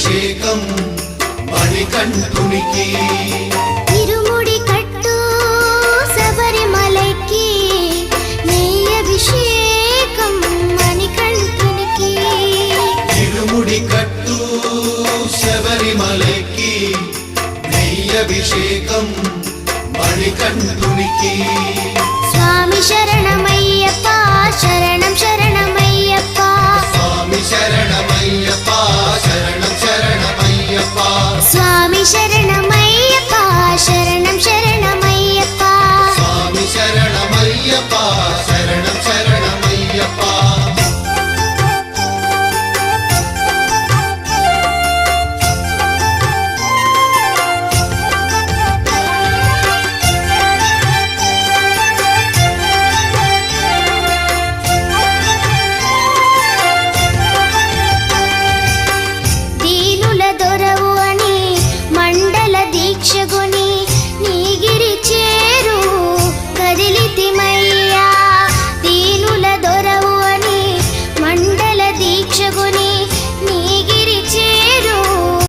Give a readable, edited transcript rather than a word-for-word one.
అభిషేకం మణికంఠునికి ఇరుముడి కట్టు శబరిమలకి నెయ్యి అభిషేకం మణికంఠునికి ఇరుముడి కట్టు శబరిమలకి నెయ్యి అభిషేకం మణికంఠునికి స్వామి శరణమయ్యప్ప శరణం శరణమయ్యప్ప స్వామి శరణమయ్యప్ప శరణం శరణమయ్యప్ప స్వామి శరణమయ్యప్ప